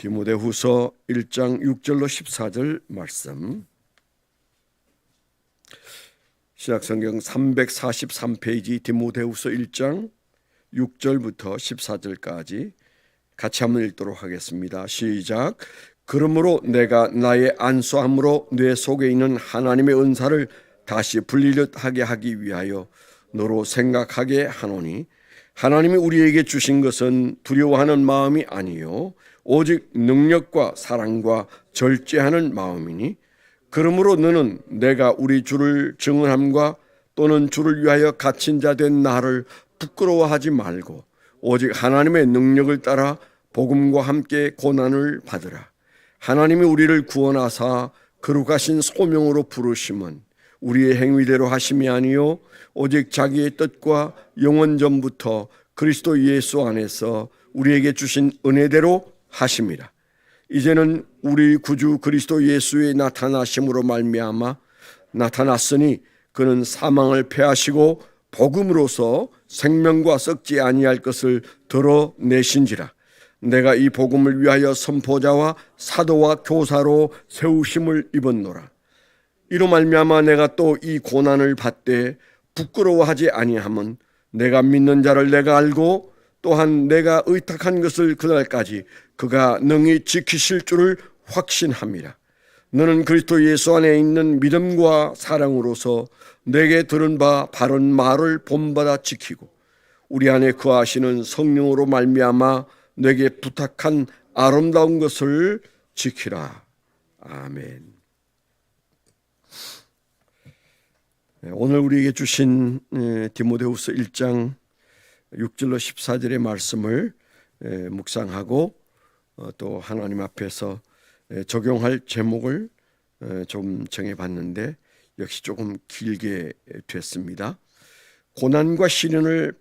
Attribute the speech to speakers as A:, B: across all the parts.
A: 디모데후서 1장 6절로 14절 말씀, 신약성경 343페이지 디모데후서 1장 6절부터 14절까지 같이 한번 읽도록 하겠습니다. 시작. 그러므로 내가 나의 안수함으로 뇌 속에 있는 하나님의 은사를 다시 불리듯하게 하기 위하여 너로 생각하게 하노니, 하나님이 우리에게 주신 것은 두려워하는 마음이 아니요 오직 능력과 사랑과 절제하는 마음이니, 그러므로 너는 내가 우리 주를 증언함과 또는 주를 위하여 갇힌 자 된 나를 부끄러워하지 말고 오직 하나님의 능력을 따라 복음과 함께 고난을 받으라. 하나님이 우리를 구원하사 거룩하신 소명으로 부르심은 우리의 행위대로 하심이 아니요 오직 자기의 뜻과 영원 전부터 그리스도 예수 안에서 우리에게 주신 은혜대로 하심이라. 이제는 우리 구주 그리스도 예수의 나타나심으로 말미암아 나타났으니 그는 사망을 패하시고 복음으로서 생명과 썩지 아니할 것을 드러내신지라. 내가 이 복음을 위하여 선포자와 사도와 교사로 세우심을 입었노라. 이로 말미암아 내가 또 이 고난을 받되 부끄러워하지 아니함은 내가 믿는 자를 내가 알고 또한 내가 의탁한 것을 그날까지 그가 능히 지키실 줄을 확신함이라. 너는 그리스도 예수 안에 있는 믿음과 사랑으로서 내게 들은 바 바른 말을 본받아 지키고 우리 안에 거하시는 성령으로 말미암아 내게 부탁한 아름다운 것을 지키라. 아멘. 오늘 우리에게 주신 디모데후서 1장 6절로 14절의 말씀을 묵상하고 또 하나님 앞에서 적용할 제목을 좀 정해봤는데 역시 조금 길게 됐습니다. 고난과 시련을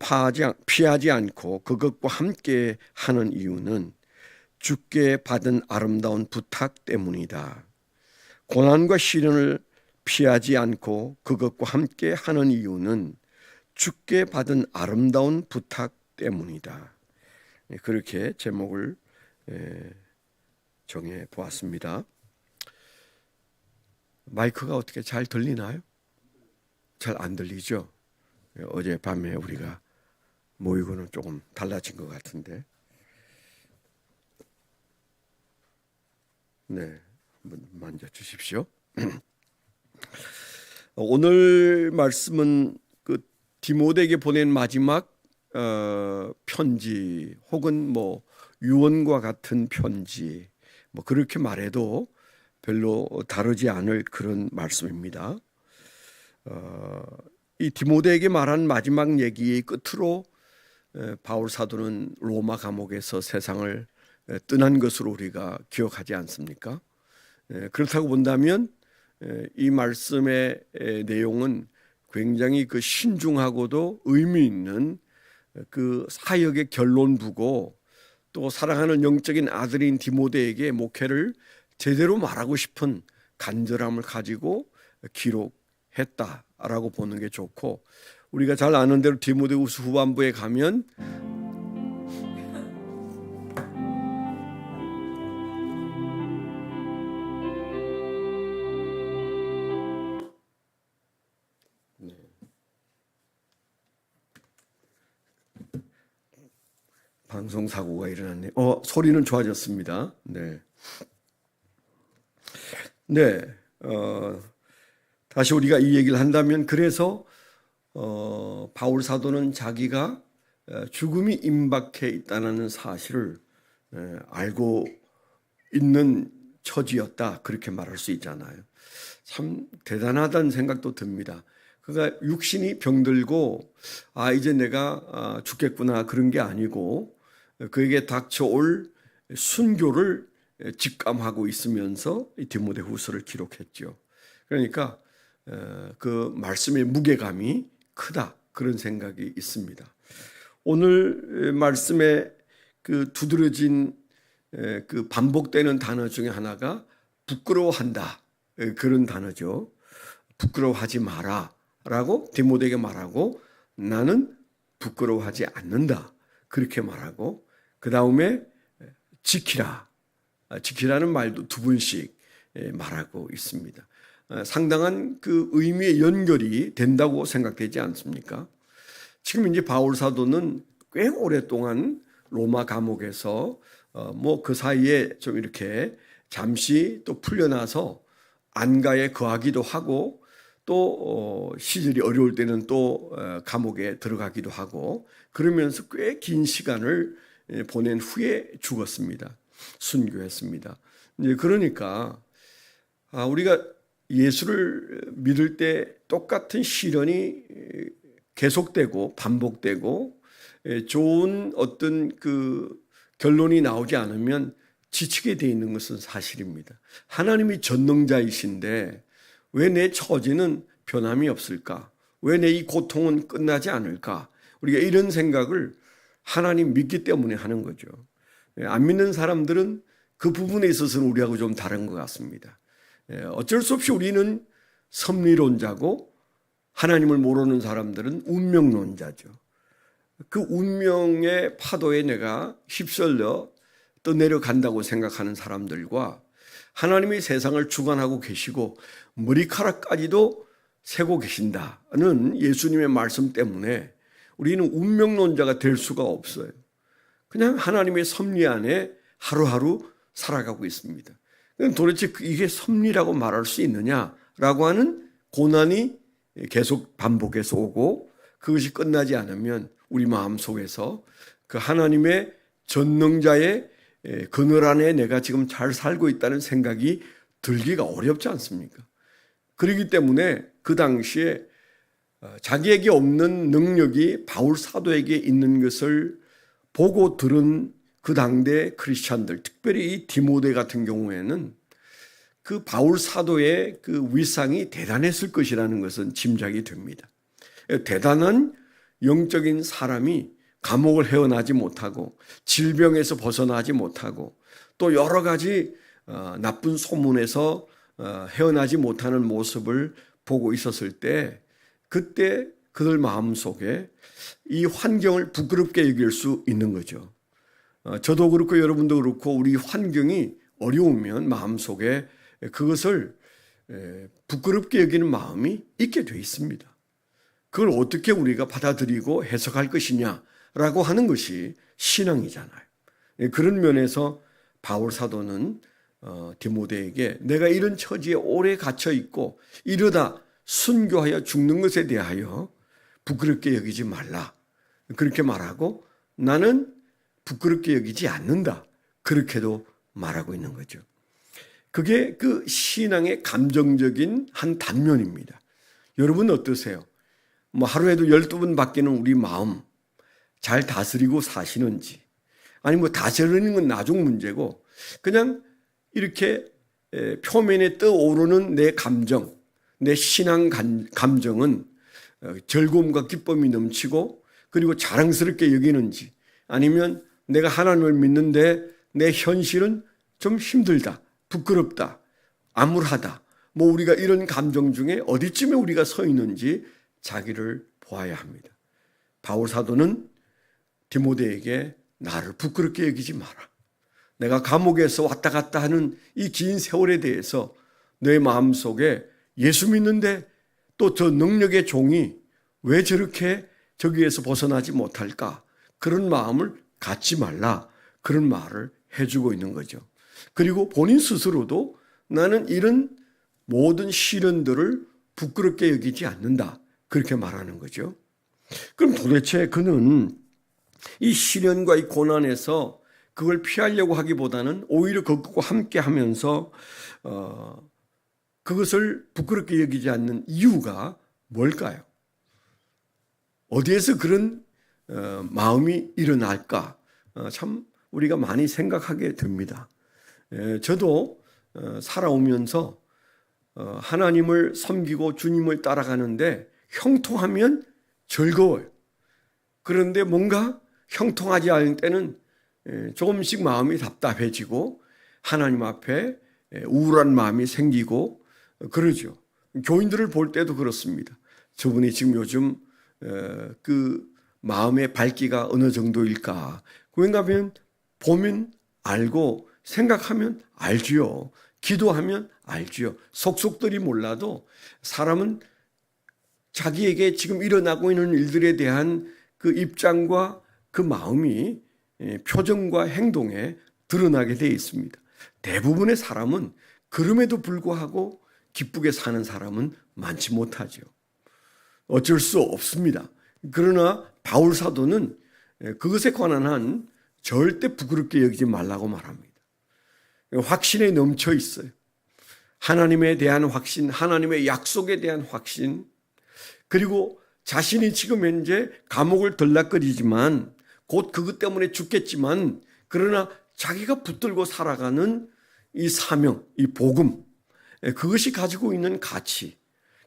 A: 피하지 않고 그것과 함께 하는 이유는 주께 받은 아름다운 부탁 때문이다. 고난과 시련을 피하지 않고 그것과 함께 하는 이유는 주께 받은 아름다운 부탁 때문이다. 그렇게 제목을 정해 보았습니다. 마이크가 어떻게 잘 들리나요? 잘 안 들리죠? 어젯밤에 우리가 모이고는 조금 달라진 것 같은데. 네, 한번 만져주십시오. 오늘 말씀은 그 디모데에게 보낸 마지막 편지 혹은 뭐 유언과 같은 편지, 뭐 그렇게 말해도 별로 다르지 않을 그런 말씀입니다. 이 디모데에게 말한 마지막 얘기의 끝으로 바울 사도는 로마 감옥에서 세상을 떠난 것으로 우리가 기억하지 않습니까? 그렇다고 본다면 이 말씀의 내용은 굉장히 그 신중하고도 의미 있는 그 사역의 결론부고, 또 사랑하는 영적인 아들인 디모데에게 목회를 제대로 말하고 싶은 간절함을 가지고 기록했다라고 보는 게 좋고, 우리가 잘 아는 대로 디모데후서 후반부에 가면 방송 사고가 일어났네. 소리는 좋아졌습니다. 네. 다시 우리가 이 얘기를 한다면, 그래서 바울 사도는 자기가 죽음이 임박해 있다는 사실을 알고 있는 처지였다, 그렇게 말할 수 있잖아요. 참 대단하다는 생각도 듭니다. 그가 육신이 병들고 이제 내가 죽겠구나 그런 게 아니고, 그에게 닥쳐올 순교를 직감하고 있으면서 이 디모데후서를 기록했죠. 그러니까 그 말씀의 무게감이 크다, 그런 생각이 있습니다. 오늘 말씀에 그 두드러진 그 반복되는 단어 중에 하나가 부끄러워한다, 그런 단어죠. 부끄러워하지 마라 라고 디모데에게 말하고, 나는 부끄러워하지 않는다, 그렇게 말하고, 그 다음에 지키라, 지키라는 말도 두 번씩 말하고 있습니다. 상당한 그 의미의 연결이 된다고 생각되지 않습니까? 지금 이제 바울 사도는 꽤 오랫동안 로마 감옥에서 뭐 그 사이에 좀 이렇게 잠시 또 풀려나서 안가에 거하기도 하고 또 시절이 어려울 때는 또 감옥에 들어가기도 하고 그러면서 꽤 긴 시간을 보낸 후에 죽었습니다. 순교했습니다. 이제 그러니까 우리가 예수를 믿을 때 똑같은 시련이 계속되고 반복되고 좋은 어떤 그 결론이 나오지 않으면 지치게 돼 있는 것은 사실입니다. 하나님이 전능자이신데 왜 내 처지는 변함이 없을까? 왜 내 이 고통은 끝나지 않을까? 우리가 이런 생각을 하나님 믿기 때문에 하는 거죠. 안 믿는 사람들은 그 부분에 있어서는 우리하고 좀 다른 것 같습니다. 어쩔 수 없이 우리는 섭리론자고 하나님을 모르는 사람들은 운명론자죠. 그 운명의 파도에 내가 휩쓸려 떠내려간다고 생각하는 사람들과 하나님이 세상을 주관하고 계시고 머리카락까지도 세고 계신다는 예수님의 말씀 때문에 우리는 운명론자가 될 수가 없어요. 그냥 하나님의 섭리 안에 하루하루 살아가고 있습니다. 도대체 이게 섭리라고 말할 수 있느냐라고 하는 고난이 계속 반복해서 오고 그것이 끝나지 않으면 우리 마음속에서 그 하나님의 전능자의 그늘 안에 내가 지금 잘 살고 있다는 생각이 들기가 어렵지 않습니까? 그렇기 때문에 그 당시에 자기에게 없는 능력이 바울 사도에게 있는 것을 보고 들은 그 당대 크리스찬들, 특별히 이 디모데 같은 경우에는 그 바울 사도의 그 위상이 대단했을 것이라는 것은 짐작이 됩니다. 대단한 영적인 사람이 감옥을 헤어나지 못하고 질병에서 벗어나지 못하고 또 여러 가지 나쁜 소문에서 헤어나지 못하는 모습을 보고 있었을 때 그때 그들 마음속에 이 환경을 부끄럽게 여길 수 있는 거죠. 저도 그렇고 여러분도 그렇고 우리 환경이 어려우면 마음속에 그것을 부끄럽게 여기는 마음이 있게 돼 있습니다. 그걸 어떻게 우리가 받아들이고 해석할 것이냐라고 하는 것이 신앙이잖아요. 그런 면에서 바울 사도는 디모데에게 내가 이런 처지에 오래 갇혀 있고 이러다 순교하여 죽는 것에 대하여 부끄럽게 여기지 말라. 그렇게 말하고 나는 부끄럽게 여기지 않는다. 그렇게도 말하고 있는 거죠. 그게 그 신앙의 감정적인 한 단면입니다. 여러분 어떠세요? 뭐 하루에도 12번 바뀌는 우리 마음 잘 다스리고 사시는지 아니 뭐 다스리는 건 나중 문제고 그냥 이렇게 표면에 떠오르는 내 감정, 내 신앙 감정은 즐거움과 기쁨이 넘치고 그리고 자랑스럽게 여기는지 아니면 내가 하나님을 믿는데 내 현실은 좀 힘들다, 부끄럽다, 암울하다 뭐 우리가 이런 감정 중에 어디쯤에 우리가 서 있는지 자기를 보아야 합니다. 바울 사도는 디모데에게 나를 부끄럽게 여기지 마라. 내가 감옥에서 왔다 갔다 하는 이 긴 세월에 대해서 내 마음속에 예수 믿는데 또 저 능력의 종이 왜 저렇게 저기에서 벗어나지 못할까? 그런 마음을 갖지 말라. 그런 말을 해주고 있는 거죠. 그리고 본인 스스로도 나는 이런 모든 시련들을 부끄럽게 여기지 않는다. 그렇게 말하는 거죠. 그럼 도대체 그는 이 시련과 이 고난에서 그걸 피하려고 하기보다는 오히려 그것과 함께 하면서 그것을 부끄럽게 여기지 않는 이유가 뭘까요? 어디에서 그런 마음이 일어날까? 참 우리가 많이 생각하게 됩니다. 저도 살아오면서 하나님을 섬기고 주님을 따라가는데 형통하면 즐거워요. 그런데 뭔가 형통하지 않을 때는 조금씩 마음이 답답해지고 하나님 앞에 우울한 마음이 생기고 그러죠. 교인들을 볼 때도 그렇습니다. 저분이 지금 요즘 그 마음의 밝기가 어느 정도일까? 그런가 하면 보면 알고 생각하면 알지요. 기도하면 알지요. 속속들이 몰라도 사람은 자기에게 지금 일어나고 있는 일들에 대한 그 입장과 그 마음이 표정과 행동에 드러나게 되어 있습니다. 대부분의 사람은 그럼에도 불구하고 기쁘게 사는 사람은 많지 못하죠. 어쩔 수 없습니다. 그러나 바울 사도는 그것에 관한 한 절대 부끄럽게 여기지 말라고 말합니다. 확신에 넘쳐 있어요. 하나님에 대한 확신, 하나님의 약속에 대한 확신, 그리고 자신이 지금 현재 감옥을 들락거리지만 곧 그것 때문에 죽겠지만 그러나 자기가 붙들고 살아가는 이 사명, 이 복음, 그것이 가지고 있는 가치,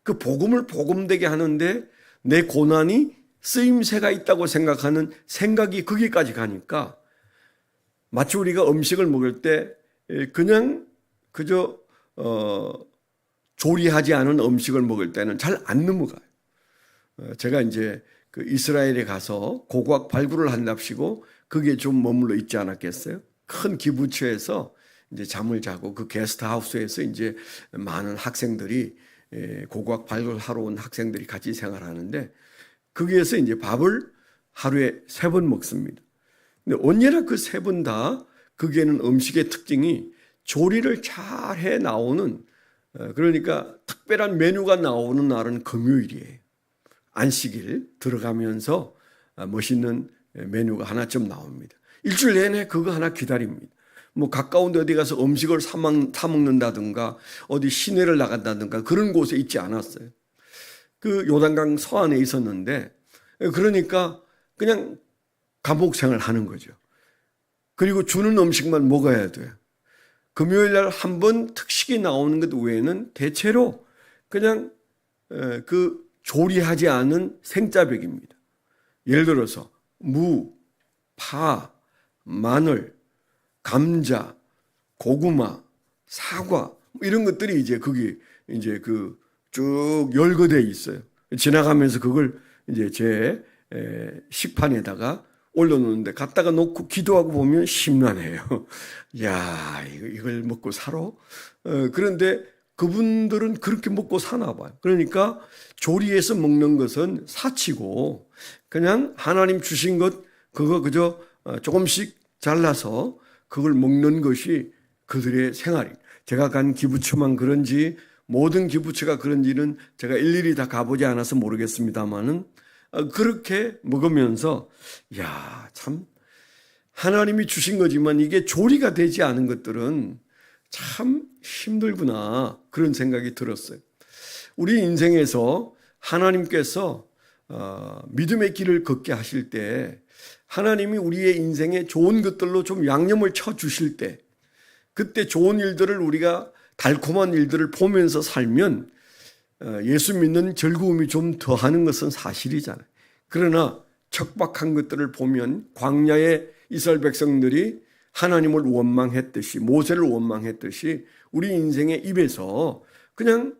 A: 그 복음을 복음되게 하는데 내 고난이 쓰임새가 있다고 생각하는 생각이 거기까지 가니까 마치 우리가 음식을 먹을 때 그냥 그저 조리하지 않은 음식을 먹을 때는 잘 안 넘어가요. 제가 이제 그 이스라엘에 가서 고고학 발굴을 한답시고 그게 좀 머물러 있지 않았겠어요? 큰 기부처에서 이제 잠을 자고 그 게스트하우스에서 이제 많은 학생들이 고고학 발굴하러 온 학생들이 같이 생활하는데 거기에서 이제 밥을 하루에 3번 먹습니다. 근데 언제나 그 3번 다 거기에는 음식의 특징이 조리를 잘 해 나오는 그러니까 특별한 메뉴가 나오는 날은 금요일이에요. 안식일 들어가면서 멋있는 메뉴가 하나쯤 나옵니다. 일주일 내내 그거 하나 기다립니다. 뭐 가까운 데 어디 가서 음식을 사 먹는다든가 어디 시내를 나간다든가 그런 곳에 있지 않았어요. 그 요단강 서안에 있었는데 그러니까 그냥 감옥 생활을 하는 거죠. 그리고 주는 음식만 먹어야 돼요. 금요일 날 한 번 특식이 나오는 것 외에는 대체로 그냥 그 조리하지 않은 생짜배기입니다. 예를 들어서 무, 파, 마늘, 감자, 고구마, 사과 이런 것들이 이제 거기 이제 그 쭉 열거돼 있어요. 지나가면서 그걸 이제 제 식판에다가 올려놓는데 갖다가 놓고 기도하고 보면 심란해요. 야, 이걸 먹고 살아? 그런데 그분들은 그렇게 먹고 사나 봐요. 그러니까 조리해서 먹는 것은 사치고 그냥 하나님 주신 것 그거 그저 조금씩 잘라서 그걸 먹는 것이 그들의 생활이에요. 제가 간 기부처만 그런지 모든 기부처가 그런지는 제가 일일이 다 가보지 않아서 모르겠습니다만은 그렇게 먹으면서 야, 참 하나님이 주신 거지만 이게 조리가 되지 않은 것들은 참 힘들구나 그런 생각이 들었어요. 우리 인생에서 하나님께서 믿음의 길을 걷게 하실 때 하나님이 우리의 인생에 좋은 것들로 좀 양념을 쳐 주실 때 그때 좋은 일들을 우리가 달콤한 일들을 보면서 살면 예수 믿는 즐거움이 좀 더하는 것은 사실이잖아요. 그러나 척박한 것들을 보면 광야의 이스라엘 백성들이 하나님을 원망했듯이 모세를 원망했듯이 우리 인생의 입에서 그냥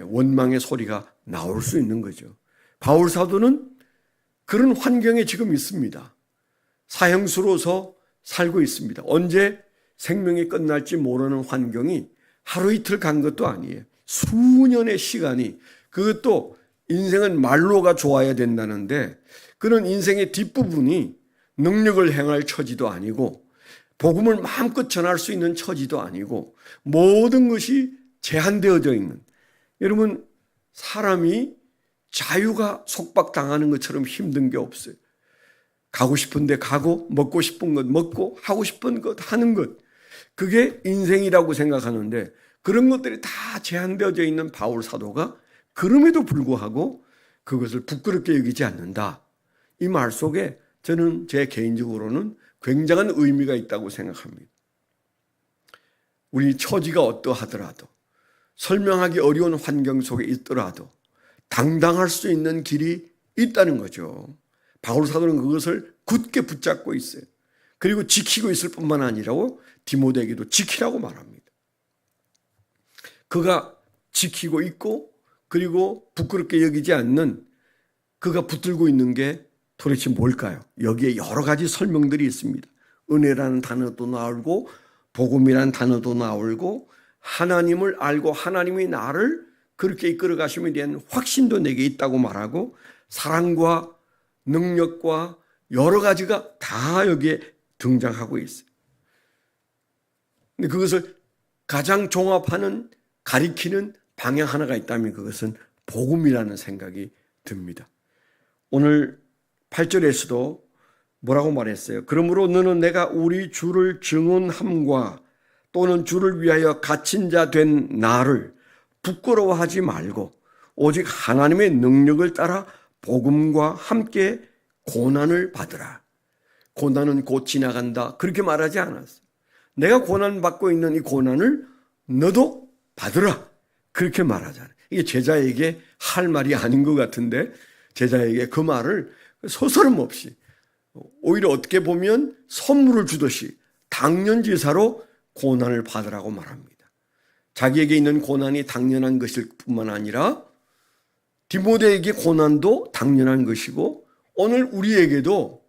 A: 원망의 소리가 나올 수 있는 거죠. 바울 사도는 그런 환경에 지금 있습니다. 사형수로서 살고 있습니다. 언제 생명이 끝날지 모르는 환경이 하루 이틀 간 것도 아니에요. 수년의 시간이 그것도 인생은 말로가 좋아야 된다는데 그런 인생의 뒷부분이 능력을 행할 처지도 아니고 복음을 마음껏 전할 수 있는 처지도 아니고 모든 것이 제한되어져 있는 여러분 사람이 자유가 속박당하는 것처럼 힘든 게 없어요. 가고 싶은 데 가고 먹고 싶은 것 먹고 하고 싶은 것 하는 것 그게 인생이라고 생각하는데 그런 것들이 다 제한되어져 있는 바울 사도가 그럼에도 불구하고 그것을 부끄럽게 여기지 않는다. 이 말 속에 저는 제 개인적으로는 굉장한 의미가 있다고 생각합니다. 우리 처지가 어떠하더라도 설명하기 어려운 환경 속에 있더라도 당당할 수 있는 길이 있다는 거죠. 바울 사도는 그것을 굳게 붙잡고 있어요. 그리고 지키고 있을 뿐만 아니라고 디모데에게도 지키라고 말합니다. 그가 지키고 있고 그리고 부끄럽게 여기지 않는 그가 붙들고 있는 게 도대체 뭘까요? 여기에 여러 가지 설명들이 있습니다. 은혜라는 단어도 나오고 복음이란 단어도 나오고 하나님을 알고 하나님이 나를 그렇게 이끌어 가심에 대한 확신도 내게 있다고 말하고 사랑과 능력과 여러 가지가 다 여기에 등장하고 있어요. 근데 그것을 가장 종합하는 가리키는 방향 하나가 있다면 그것은 복음이라는 생각이 듭니다. 오늘 8절에서도 뭐라고 말했어요? 그러므로 너는 내가 우리 주를 증언함과 또는 주를 위하여 갇힌 자 된 나를 부끄러워하지 말고 오직 하나님의 능력을 따라 복음과 함께 고난을 받으라. 고난은 곧 지나간다. 그렇게 말하지 않았어요. 내가 고난받고 있는 이 고난을 너도 받으라. 그렇게 말하잖아요. 이게 제자에게 할 말이 아닌 것 같은데 제자에게 그 말을 서스럼 없이 오히려 어떻게 보면 선물을 주듯이 당연지사로 고난을 받으라고 말합니다. 자기에게 있는 고난이 당연한 것일 뿐만 아니라 디모데에게 고난도 당연한 것이고 오늘 우리에게도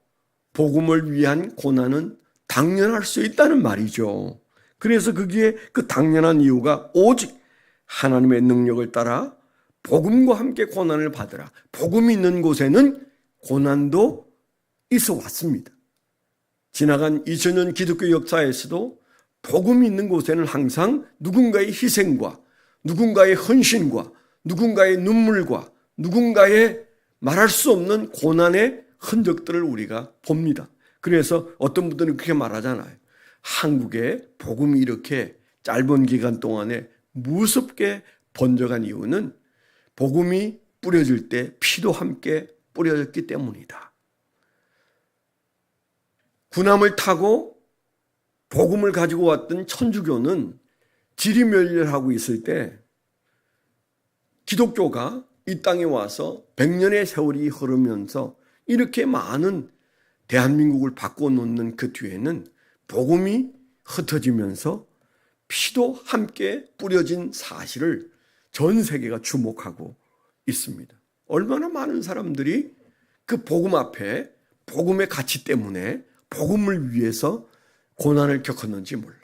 A: 복음을 위한 고난은 당연할 수 있다는 말이죠. 그래서 거기에 그 당연한 이유가 오직 하나님의 능력을 따라 복음과 함께 고난을 받으라. 복음이 있는 곳에는 고난도 있어 왔습니다. 지나간 2000년 기독교 역사에서도 복음이 있는 곳에는 항상 누군가의 희생과 누군가의 헌신과 누군가의 눈물과 누군가의 말할 수 없는 고난의 흔적들을 우리가 봅니다. 그래서 어떤 분들은 그렇게 말하잖아요. 한국에 복음이 이렇게 짧은 기간 동안에 무섭게 번져간 이유는 복음이 뿌려질 때 피도 함께 뿌려졌기 때문이다. 군함을 타고 복음을 가지고 왔던 천주교는 지리멸렬하고 있을 때 기독교가 이 땅에 와서 100년의 세월이 흐르면서 이렇게 많은 대한민국을 바꿔놓는 그 뒤에는 복음이 흩어지면서 피도 함께 뿌려진 사실을 전 세계가 주목하고 있습니다. 얼마나 많은 사람들이 그 복음 앞에 복음의 가치 때문에 복음을 위해서 고난을 겪었는지 몰라요.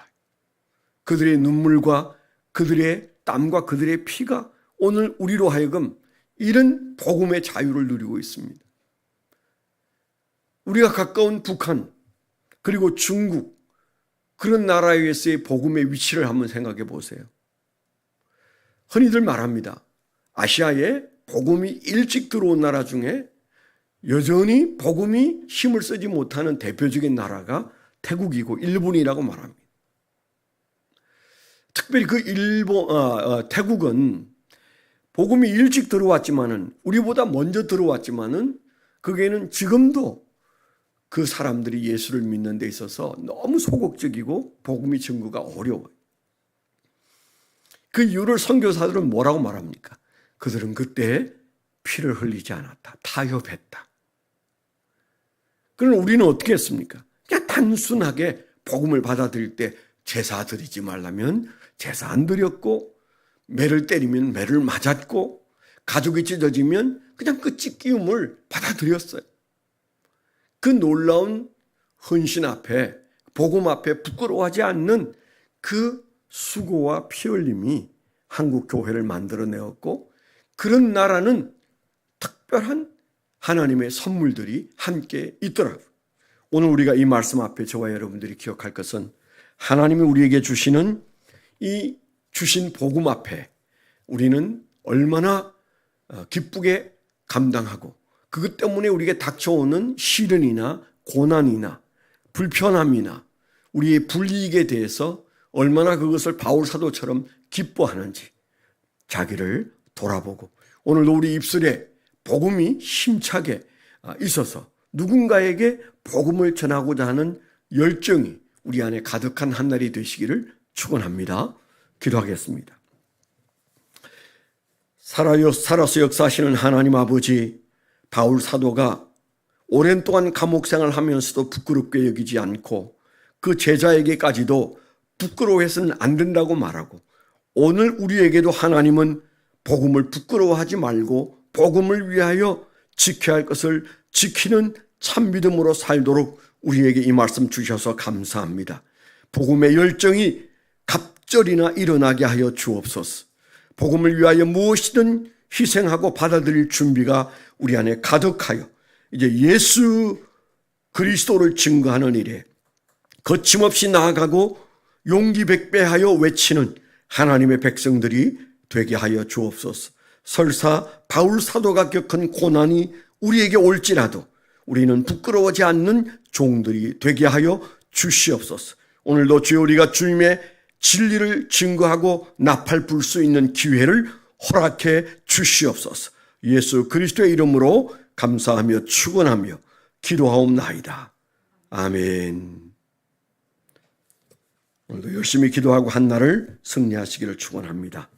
A: 그들의 눈물과 그들의 땀과 그들의 피가 오늘 우리로 하여금 이런 복음의 자유를 누리고 있습니다. 우리가 가까운 북한 그리고 중국 그런 나라에서의 복음의 위치를 한번 생각해 보세요. 흔히들 말합니다. 아시아에 복음이 일찍 들어온 나라 중에 여전히 복음이 힘을 쓰지 못하는 대표적인 나라가 태국이고 일본이라고 말합니다. 특별히 그 태국은 복음이 일찍 들어왔지만은 우리보다 먼저 들어왔지만은 거기에는 지금도 그 사람들이 예수를 믿는 데 있어서 너무 소극적이고 복음의 증거가 어려워요. 그 이유를 선교사들은 뭐라고 말합니까? 그들은 그때 피를 흘리지 않았다. 타협했다. 그럼 우리는 어떻게 했습니까? 그냥 단순하게 복음을 받아들일 때 제사 드리지 말라면 제사 안 드렸고 매를 때리면 매를 맞았고 가족이 찢어지면 그냥 그 찢기움을 받아들였어요. 그 놀라운 헌신 앞에 복음 앞에 부끄러워하지 않는 그 수고와 피 흘림이 한국 교회를 만들어내었고 그런 나라는 특별한 하나님의 선물들이 함께 있더라고요. 오늘 우리가 이 말씀 앞에 저와 여러분들이 기억할 것은 하나님이 우리에게 주시는 이 주신 복음 앞에 우리는 얼마나 기쁘게 감당하고 그것 때문에 우리에게 닥쳐오는 시련이나 고난이나 불편함이나 우리의 불이익에 대해서 얼마나 그것을 바울 사도처럼 기뻐하는지 자기를 돌아보고 오늘도 우리 입술에 복음이 힘차게 있어서 누군가에게 복음을 전하고자 하는 열정이 우리 안에 가득한 한 날이 되시기를 축원합니다. 기도하겠습니다. 살아서 역사하시는 하나님 아버지, 바울 사도가 오랜 동안 감옥 생활하면서도 부끄럽게 여기지 않고 그 제자에게까지도 부끄러워해서는 안 된다고 말하고 오늘 우리에게도 하나님은 복음을 부끄러워하지 말고 복음을 위하여 지켜야 할 것을 지키는 참 믿음으로 살도록 우리에게 이 말씀 주셔서 감사합니다. 복음의 열정이 갑절이나 일어나게 하여 주옵소서. 복음을 위하여 무엇이든 희생하고 받아들일 준비가 우리 안에 가득하여 이제 예수 그리스도를 증거하는 일에 거침없이 나아가고 용기 백배하여 외치는 하나님의 백성들이 되게 하여 주옵소서. 설사 바울 사도가 겪은 고난이 우리에게 올지라도 우리는 부끄러워하지 않는 종들이 되게 하여 주시옵소서. 오늘도 주여 우리가 주님의 진리를 증거하고 나팔 불 수 있는 기회를 허락해 주시옵소서. 예수 그리스도의 이름으로 감사하며 축원하며 기도하옵나이다. 아멘. 오늘도 열심히 기도하고 한 날을 승리하시기를 축원합니다.